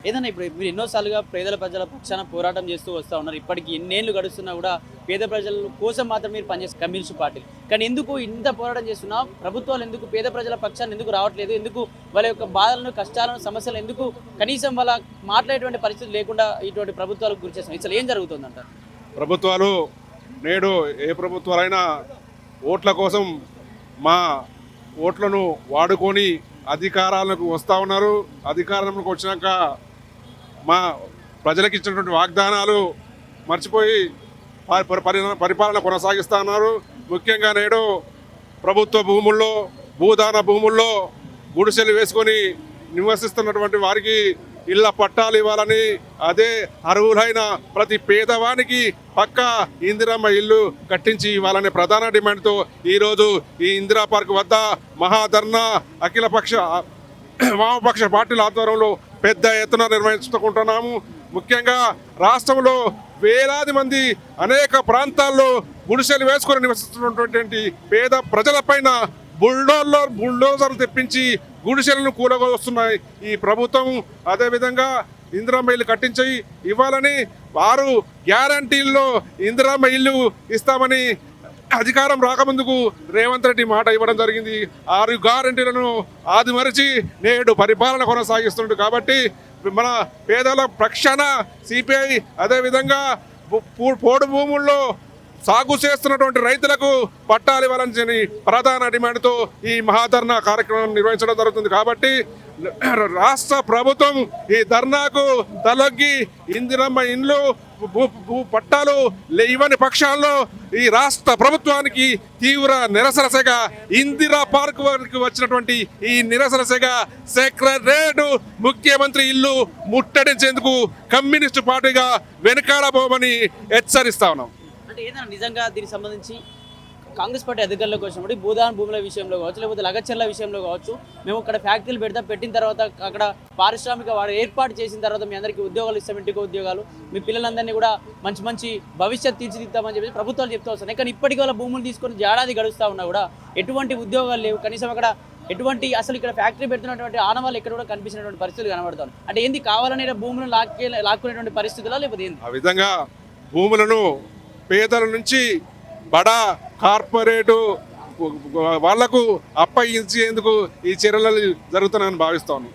ఏదన్నా ఇప్పుడు మీరు ఎన్నోసార్లుగా పేదల ప్రజల పక్షాన పోరాటం చేస్తూ వస్తూ ఉన్నారు. ఇప్పటికి ఎన్నేళ్ళు గడుస్తున్నా కూడా పేద ప్రజల కోసం మాత్రం మీరు పనిచేస్తారు కమ్యూనిస్ట్ పార్టీలు. కానీ ఎందుకు ఇంత పోరాటం చేస్తున్నా ప్రభుత్వాలు ఎందుకు పేద ప్రజల పక్షాన్ని ఎందుకు రావట్లేదు? ఎందుకు వాళ్ళ యొక్క బాధలను, కష్టాలను, సమస్యలు ఎందుకు కనీసం వాళ్ళ మాట్లాడేటువంటి పరిస్థితి లేకుండా ఇటువంటి ప్రభుత్వాలకు గురి చేస్తున్నారు? అసలు ఏం జరుగుతుందంటారు? ప్రభుత్వాలు నేడు ఏ ప్రభుత్వాలైనా ఓట్ల కోసం మా ఓట్లను వాడుకొని అధికారాలకు వస్తూ ఉన్నారు. అధికారంలోకి వచ్చినాక మా ప్రజలకు ఇచ్చినటువంటి వాగ్దానాలు మర్చిపోయి పరిపాలన కొనసాగిస్తూ ఉన్నారు. ముఖ్యంగా నేడు ప్రభుత్వ భూముల్లో, భూదాన భూముల్లో గుడిసెలు వేసుకొని నివసిస్తున్నటువంటి వారికి ఇళ్ల పట్టాలు ఇవ్వాలని, అదే అర్హులైన ప్రతి పేదవానికి పక్కా ఇందిరమ్మ ఇల్లు కట్టించి ఇవ్వాలనే ప్రధాన డిమాండ్తో ఈరోజు ఈ ఇందిరా పార్క్ వద్ద మహాధర్నా అఖిలపక్ష వామపక్ష పార్టీల ఆధ్వర్యంలో పెద్ద ఎత్తున నిర్వహించుకుంటున్నాము. ముఖ్యంగా రాష్ట్రంలో వేలాది మంది అనేక ప్రాంతాల్లో గుడిసెలు వేసుకొని నివసిస్తున్నటువంటి పేద ప్రజలపైన బుల్డోజర్లు తెప్పించి గుడిసెలను కూలగొస్తున్నాయి ఈ ప్రభుత్వం. అదేవిధంగా ఇందిరమ్మ ఇల్లు కట్టించి ఇవ్వాలని 6 గ్యారంటీల్లో ఇందిరమ్మ ఇల్లు ఇస్తామని అధికారం రాకముందుకు రేవంత్ రెడ్డి మాట ఇవ్వడం జరిగింది. 6 గ్యారంటీలను ఆదిమరిచి నేడు పరిపాలన కొనసాగిస్తున్నాడు. కాబట్టి మన పేదల పక్షాన సిపిఐ అదేవిధంగా పోడు భూముల్లో సాగు చేస్తున్నటువంటి రైతులకు పట్టాలు ఇవ్వాలని ప్రధాన డిమాండ్తో ఈ మహాధర్నా కార్యక్రమం నిర్వహించడం జరుగుతుంది. కాబట్టి రాష్ట్ర ప్రభుత్వం ఈ ధర్నాకు తలొగ్గి ఇందిరమ్మ ఇండ్లు పట్టాలు ఇవ్వని పక్షాల్లో ఈ రాష్ట్ర ప్రభుత్వానికి తీవ్ర నిరసనగా ఇందిరా పార్క్ వరకు వచ్చినటువంటి ఈ నిరసనగా సెక్రటరేట్ ముఖ్యమంత్రి ఇల్లు ముట్టడించేందుకు కమ్యూనిస్టు పార్టీగా వెనుకాడబోమని హెచ్చరిస్తా ఉన్నాం. అంటే ఏదైనా నిజంగా దీనికి సంబంధించి కాంగ్రెస్ పార్టీ అధికారంలోకి వచ్చినప్పుడు భూదాన భూముల విషయంలో కావచ్చు, లేకపోతే లగచర్ల విషయంలో కావచ్చు, మేము అక్కడ ఫ్యాక్టరీలు పెట్టిన తర్వాత అక్కడ పారిశ్రామిక వాడు ఏర్పాటు చేసిన తర్వాత మీ అందరికీ ఉద్యోగాలు ఇస్తాం, ఇంటికి ఉద్యోగాలు, మీ పిల్లలందరినీ కూడా మంచి మంచి భవిష్యత్తు తీర్చిదిద్దామని చెప్పి ప్రభుత్వాలు చెప్తూ వస్తున్నాయి. కానీ ఇప్పటికీ వాళ్ళ భూములు తీసుకొని ఏడాది గడుస్తూ ఉన్నా కూడా ఎటువంటి ఉద్యోగాలు లేవు. కనీసం అక్కడ ఎటువంటి అసలు ఇక్కడ ఫ్యాక్టరీ పెడుతున్నటువంటి ఆనవాళ్ళు ఎక్కడ కూడా కనిపించినటువంటి పరిస్థితులు కనబడతాను. అంటే ఏంది కావాలనే భూములను లాక్కునేటువంటి పరిస్థితులా లేకపోతే ఏంది? ఆ విధంగా భూములను పేదల నుంచి బడా కార్పొరేటు వాళ్లకు అప్పగించేందుకు ఈ చర్యలు జరుగుతున్నాయని భావిస్తాను.